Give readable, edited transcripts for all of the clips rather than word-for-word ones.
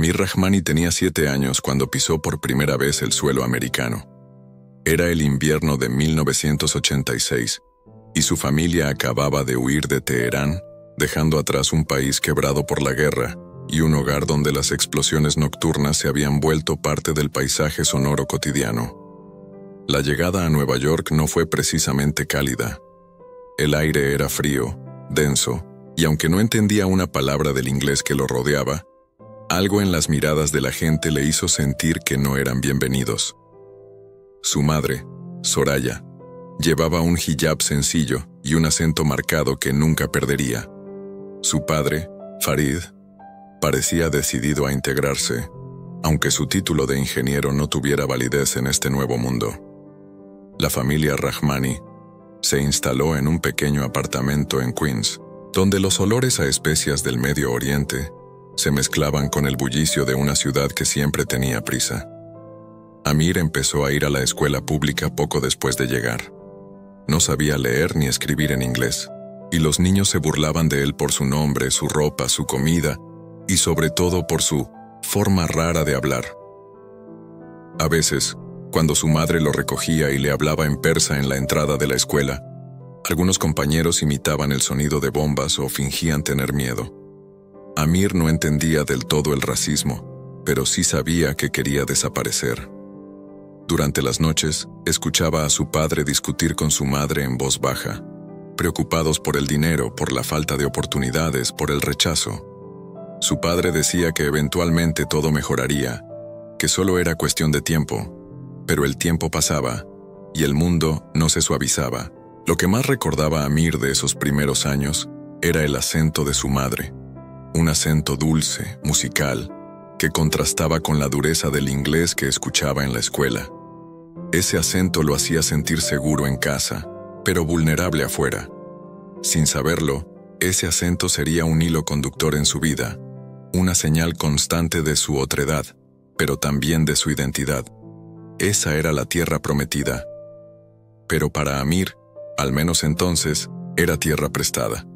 Amir Rahmani tenía 7 años cuando pisó por primera vez el suelo americano. Era el invierno de 1986 y su familia acababa de huir de Teherán, dejando atrás un país quebrado por la guerra y un hogar donde las explosiones nocturnas se habían vuelto parte del paisaje sonoro cotidiano. La llegada a Nueva York no fue precisamente cálida. El aire era frío, denso, y aunque no entendía una palabra del inglés que lo rodeaba, algo en las miradas de la gente le hizo sentir que no eran bienvenidos. Su madre, Soraya, llevaba un hijab sencillo y un acento marcado que nunca perdería. Su padre, Farid, parecía decidido a integrarse, aunque su título de ingeniero no tuviera validez en este nuevo mundo. La familia Rahmani se instaló en un pequeño apartamento en Queens, donde los olores a especias del Medio Oriente se mezclaban con el bullicio de una ciudad que siempre tenía prisa. Amir empezó a ir a la escuela pública poco después de llegar. No sabía leer ni escribir en inglés, y los niños se burlaban de él por su nombre, su ropa, su comida, y sobre todo por su forma rara de hablar. A veces, cuando su madre lo recogía y le hablaba en persa en la entrada de la escuela, algunos compañeros imitaban el sonido de bombas o fingían tener miedo. Amir no entendía del todo el racismo, pero sí sabía que quería desaparecer. Durante las noches, escuchaba a su padre discutir con su madre en voz baja, preocupados por el dinero, por la falta de oportunidades, por el rechazo. Su padre decía que eventualmente todo mejoraría, que solo era cuestión de tiempo, pero el tiempo pasaba y el mundo no se suavizaba. Lo que más recordaba a Amir de esos primeros años era el acento de su madre, un acento dulce, musical, que contrastaba con la dureza del inglés que escuchaba en la escuela. Ese acento lo hacía sentir seguro en casa, pero vulnerable afuera. Sin saberlo, ese acento sería un hilo conductor en su vida, una señal constante de su otredad, pero también de su identidad. Esa era la tierra prometida. Pero para Amir, al menos entonces, era tierra prestada.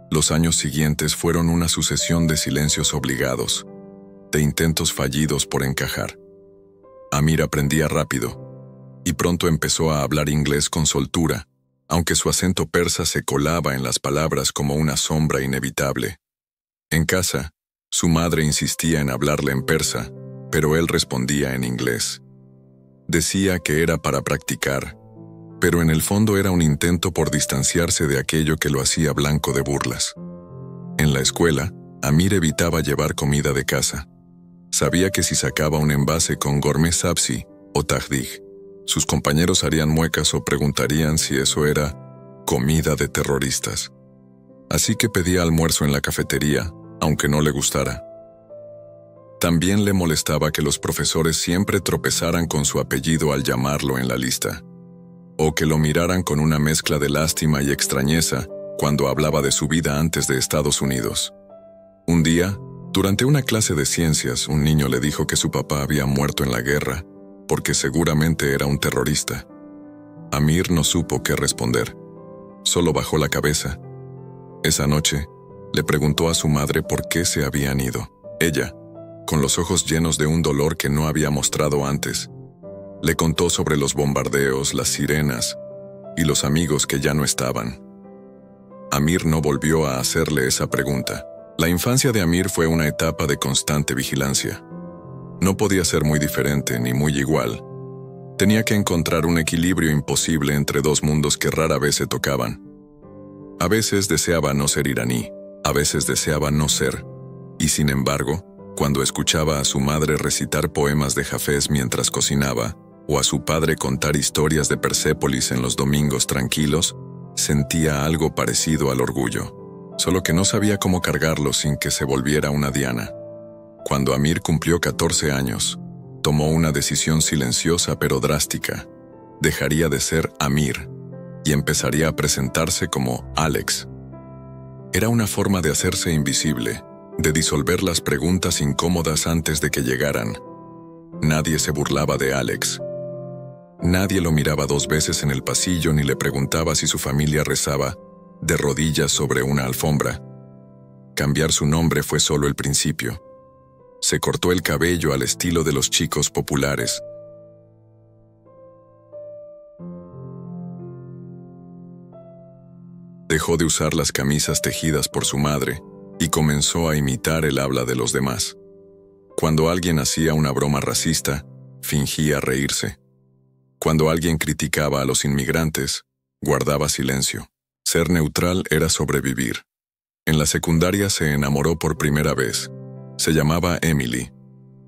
Los años siguientes fueron una sucesión de silencios obligados, de intentos fallidos por encajar. Amir aprendía rápido, y pronto empezó a hablar inglés con soltura, aunque su acento persa se colaba en las palabras como una sombra inevitable. En casa, su madre insistía en hablarle en persa, pero él respondía en inglés. Decía que era para practicar, pero en el fondo era un intento por distanciarse de aquello que lo hacía blanco de burlas. En la escuela, Amir evitaba llevar comida de casa. Sabía que si sacaba un envase con gourmet sabzi o tahdig, sus compañeros harían muecas o preguntarían si eso era comida de terroristas. Así que pedía almuerzo en la cafetería, aunque no le gustara. También le molestaba que los profesores siempre tropezaran con su apellido al llamarlo en la lista, o que lo miraran con una mezcla de lástima y extrañeza cuando hablaba de su vida antes de Estados Unidos. Un día, durante una clase de ciencias, un niño le dijo que su papá había muerto en la guerra, porque seguramente era un terrorista. Amir no supo qué responder. Solo bajó la cabeza. Esa noche, le preguntó a su madre por qué se habían ido. Ella, con los ojos llenos de un dolor que no había mostrado antes, le contó sobre los bombardeos, las sirenas y los amigos que ya no estaban. Amir no volvió a hacerle esa pregunta. La infancia de Amir fue una etapa de constante vigilancia. No podía ser muy diferente ni muy igual. Tenía que encontrar un equilibrio imposible entre dos mundos que rara vez se tocaban. A veces deseaba no ser iraní, a veces deseaba no ser, y sin embargo, cuando escuchaba a su madre recitar poemas de Hafez mientras cocinaba, o a su padre contar historias de Persépolis en los domingos tranquilos, sentía algo parecido al orgullo, solo que no sabía cómo cargarlo sin que se volviera una diana. Cuando Amir cumplió 14 años, tomó una decisión silenciosa pero drástica. Dejaría de ser Amir y empezaría a presentarse como Alex. Era una forma de hacerse invisible, de disolver las preguntas incómodas antes de que llegaran. Nadie se burlaba de Alex. Nadie lo miraba 2 veces en el pasillo ni le preguntaba si su familia rezaba de rodillas sobre una alfombra. Cambiar su nombre fue solo el principio. Se cortó el cabello al estilo de los chicos populares. Dejó de usar las camisas tejidas por su madre y comenzó a imitar el habla de los demás. Cuando alguien hacía una broma racista, fingía reírse. Cuando alguien criticaba a los inmigrantes, guardaba silencio. Ser neutral era sobrevivir. En la secundaria se enamoró por primera vez. Se llamaba Emily.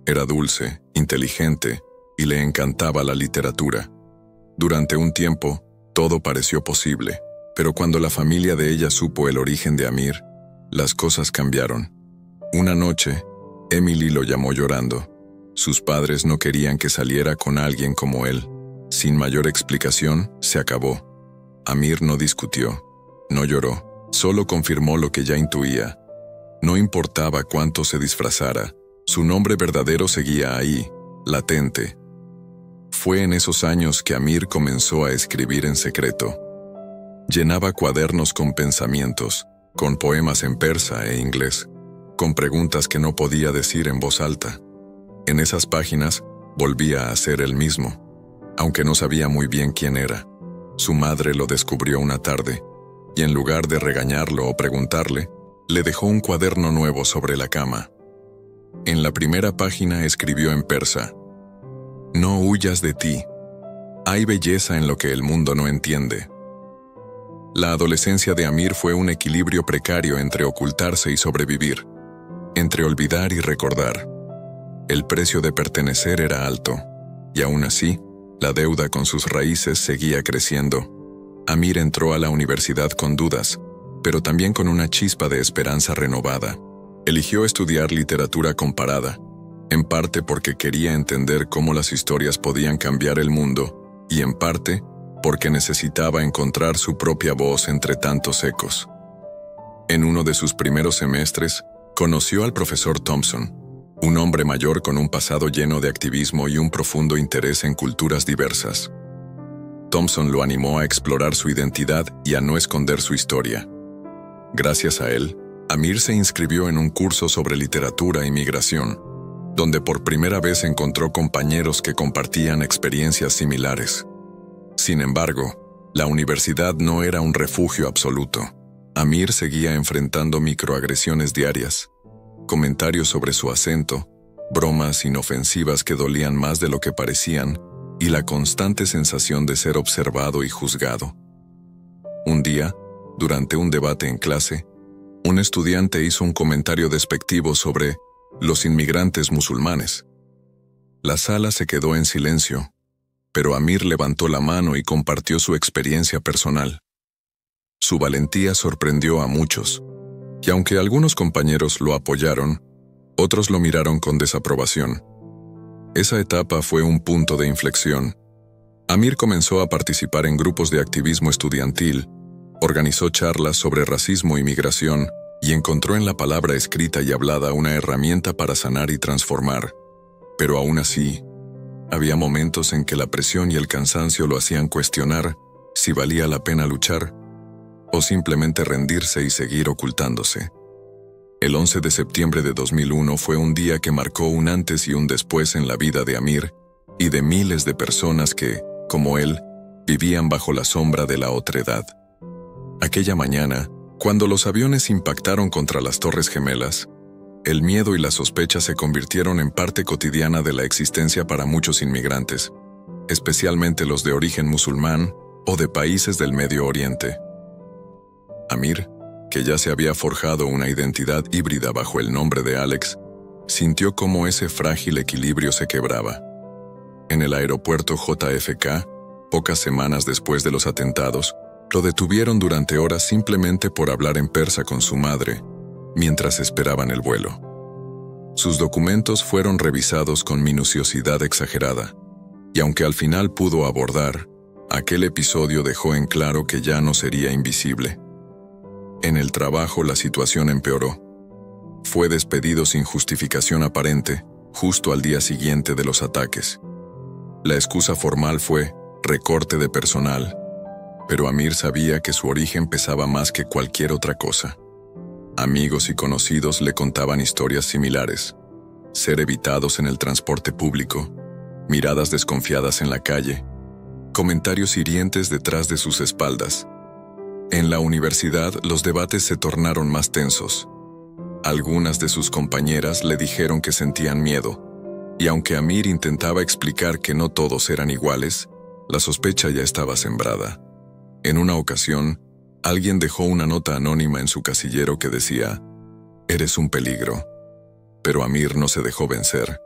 Era dulce, inteligente y le encantaba la literatura. Durante un tiempo, todo pareció posible, pero cuando la familia de ella supo el origen de Amir, las cosas cambiaron. Una noche, Emily lo llamó llorando. Sus padres no querían que saliera con alguien como él. Sin mayor explicación, se acabó. Amir no discutió, no lloró, solo confirmó lo que ya intuía. No importaba cuánto se disfrazara, su nombre verdadero seguía ahí, latente. Fue en esos años que Amir comenzó a escribir en secreto. Llenaba cuadernos con pensamientos, con poemas en persa e inglés, con preguntas que no podía decir en voz alta. En esas páginas volvía a ser él mismo, aunque no sabía muy bien quién era. Su madre lo descubrió una tarde, y en lugar de regañarlo o preguntarle, le dejó un cuaderno nuevo sobre la cama. En la primera página escribió en persa: «No huyas de ti. Hay belleza en lo que el mundo no entiende». La adolescencia de Amir fue un equilibrio precario entre ocultarse y sobrevivir, entre olvidar y recordar. El precio de pertenecer era alto, y aún así, la deuda con sus raíces seguía creciendo. Amir entró a la universidad con dudas, pero también con una chispa de esperanza renovada. Eligió estudiar literatura comparada, en parte porque quería entender cómo las historias podían cambiar el mundo, y en parte porque necesitaba encontrar su propia voz entre tantos ecos. En uno de sus primeros semestres, conoció al profesor Thompson, un hombre mayor con un pasado lleno de activismo y un profundo interés en culturas diversas. Thompson lo animó a explorar su identidad y a no esconder su historia. Gracias a él, Amir se inscribió en un curso sobre literatura y migración, donde por primera vez encontró compañeros que compartían experiencias similares. Sin embargo, la universidad no era un refugio absoluto. Amir seguía enfrentando microagresiones diarias, comentarios sobre su acento, bromas inofensivas que dolían más de lo que parecían, y la constante sensación de ser observado y juzgado. Un día, durante un debate en clase, un estudiante hizo un comentario despectivo sobre los inmigrantes musulmanes. La sala se quedó en silencio, pero Amir levantó la mano y compartió su experiencia personal. Su valentía sorprendió a muchos, y aunque algunos compañeros lo apoyaron, otros lo miraron con desaprobación. Esa etapa fue un punto de inflexión. Amir comenzó a participar en grupos de activismo estudiantil, organizó charlas sobre racismo y migración, y encontró en la palabra escrita y hablada una herramienta para sanar y transformar. Pero aún así, había momentos en que la presión y el cansancio lo hacían cuestionar si valía la pena luchar o simplemente rendirse y seguir ocultándose. El 11 de septiembre de 2001 fue un día que marcó un antes y un después en la vida de Amir y de miles de personas que, como él, vivían bajo la sombra de la otredad. Aquella mañana, cuando los aviones impactaron contra las Torres Gemelas, el miedo y la sospecha se convirtieron en parte cotidiana de la existencia para muchos inmigrantes, especialmente los de origen musulmán o de países del Medio Oriente. Amir, que ya se había forjado una identidad híbrida bajo el nombre de Alex, sintió cómo ese frágil equilibrio se quebraba. En el aeropuerto JFK, pocas semanas después de los atentados, lo detuvieron durante horas simplemente por hablar en persa con su madre, mientras esperaban el vuelo. Sus documentos fueron revisados con minuciosidad exagerada, y aunque al final pudo abordar, aquel episodio dejó en claro que ya no sería invisible. En el trabajo la situación empeoró. Fue despedido sin justificación aparente, justo al día siguiente de los ataques. La excusa formal fue recorte de personal, pero Amir sabía que su origen pesaba más que cualquier otra cosa. Amigos y conocidos le contaban historias similares. ser evitados en el transporte público, miradas desconfiadas en la calle, comentarios hirientes detrás de sus espaldas. En la universidad, los debates se tornaron más tensos. Algunas de sus compañeras le dijeron que sentían miedo, y aunque Amir intentaba explicar que no todos eran iguales, la sospecha ya estaba sembrada. En una ocasión, alguien dejó una nota anónima en su casillero que decía: «Eres un peligro». Pero Amir no se dejó vencer.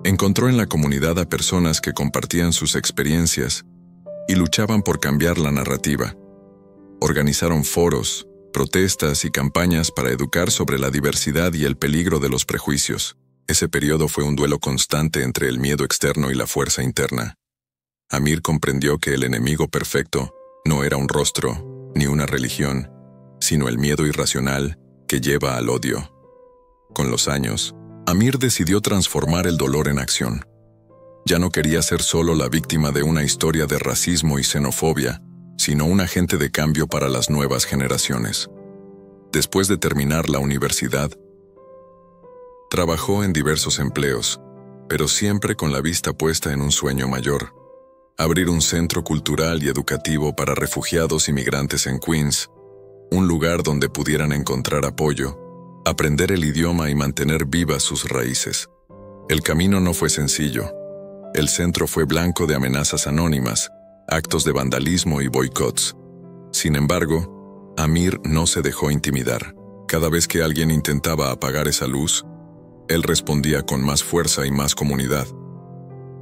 Encontró en la comunidad a personas que compartían sus experiencias y luchaban por cambiar la narrativa. Organizaron foros, protestas y campañas para educar sobre la diversidad y el peligro de los prejuicios. Ese periodo fue un duelo constante entre el miedo externo y la fuerza interna. Amir comprendió que el enemigo perfecto no era un rostro ni una religión, sino el miedo irracional que lleva al odio. Con los años, Amir decidió transformar el dolor en acción. Ya no quería ser solo la víctima de una historia de racismo y xenofobia, sino un agente de cambio para las nuevas generaciones. Después de terminar la universidad, trabajó en diversos empleos, pero siempre con la vista puesta en un sueño mayor: abrir un centro cultural y educativo para refugiados y migrantes en Queens, un lugar donde pudieran encontrar apoyo, aprender el idioma y mantener vivas sus raíces. El camino no fue sencillo. El centro fue blanco de amenazas anónimas, actos de vandalismo y boicots. Sin embargo, Amir no se dejó intimidar. Cada vez que alguien intentaba apagar esa luz, él respondía con más fuerza y más comunidad.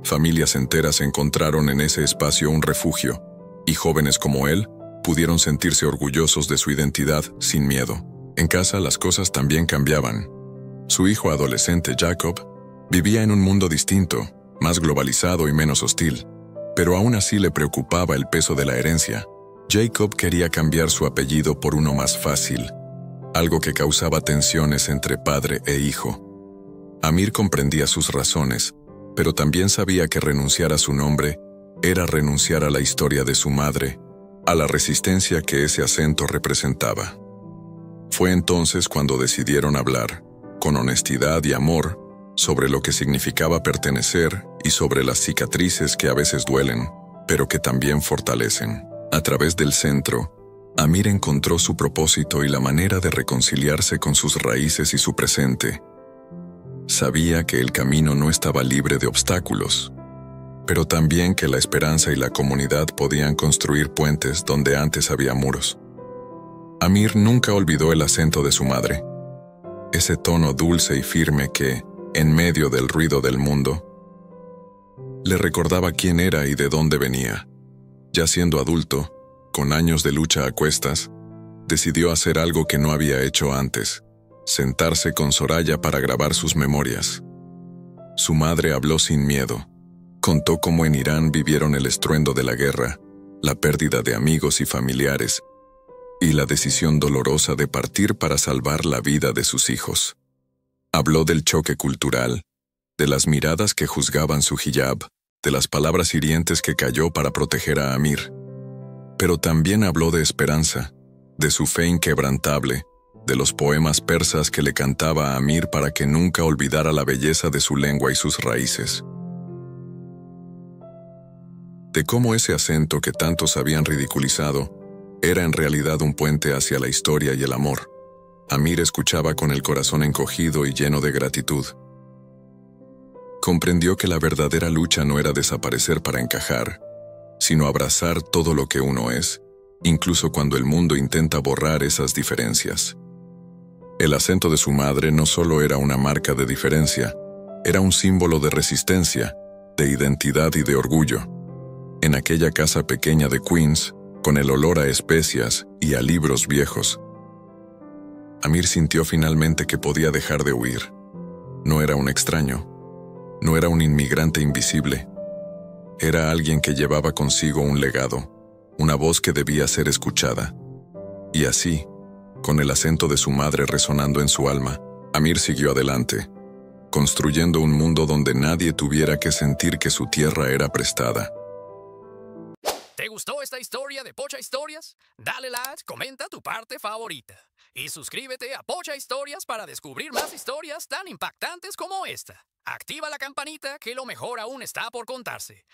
Familias enteras encontraron en ese espacio un refugio, y jóvenes como él pudieron sentirse orgullosos de su identidad sin miedo. En casa las cosas también cambiaban. Su hijo adolescente Jacob vivía en un mundo distinto, más globalizado y menos hostil, pero aún así le preocupaba el peso de la herencia. Jacob quería cambiar su apellido por uno más fácil, algo que causaba tensiones entre padre e hijo. Amir comprendía sus razones, pero también sabía que renunciar a su nombre era renunciar a la historia de su madre, a la resistencia que ese acento representaba. Fue entonces cuando decidieron hablar, con honestidad y amor, sobre lo que significaba pertenecer y sobre las cicatrices que a veces duelen, pero que también fortalecen. A través del centro, Amir encontró su propósito y la manera de reconciliarse con sus raíces y su presente. Sabía que el camino no estaba libre de obstáculos, pero también que la esperanza y la comunidad podían construir puentes donde antes había muros. Amir nunca olvidó el acento de su madre, ese tono dulce y firme que, en medio del ruido del mundo, le recordaba quién era y de dónde venía. Ya siendo adulto, con años de lucha a cuestas, decidió hacer algo que no había hecho antes: sentarse con Soraya para grabar sus memorias. Su madre habló sin miedo. Contó cómo en Irán vivieron el estruendo de la guerra, la pérdida de amigos y familiares, y la decisión dolorosa de partir para salvar la vida de sus hijos. Habló del choque cultural, de las miradas que juzgaban su hijab, de las palabras hirientes que cayó para proteger a Amir. Pero también habló de esperanza, de su fe inquebrantable, de los poemas persas que le cantaba a Amir para que nunca olvidara la belleza de su lengua y sus raíces. De cómo ese acento que tantos habían ridiculizado era en realidad un puente hacia la historia y el amor. Amir escuchaba con el corazón encogido y lleno de gratitud. Comprendió que la verdadera lucha no era desaparecer para encajar, sino abrazar todo lo que uno es, incluso cuando el mundo intenta borrar esas diferencias. El acento de su madre no solo era una marca de diferencia, era un símbolo de resistencia, de identidad y de orgullo. En aquella casa pequeña de Queens, con el olor a especias y a libros viejos, Amir sintió finalmente que podía dejar de huir. No era un extraño, no era un inmigrante invisible. Era alguien que llevaba consigo un legado, una voz que debía ser escuchada. Y así, con el acento de su madre resonando en su alma, Amir siguió adelante, construyendo un mundo donde nadie tuviera que sentir que su tierra era prestada. gustó esta historia de Pocha Historias? Dale like, comenta tu parte favorita. Y suscríbete a Pocha Historias para descubrir más historias tan impactantes como esta. Activa la campanita que lo mejor aún está por contarse.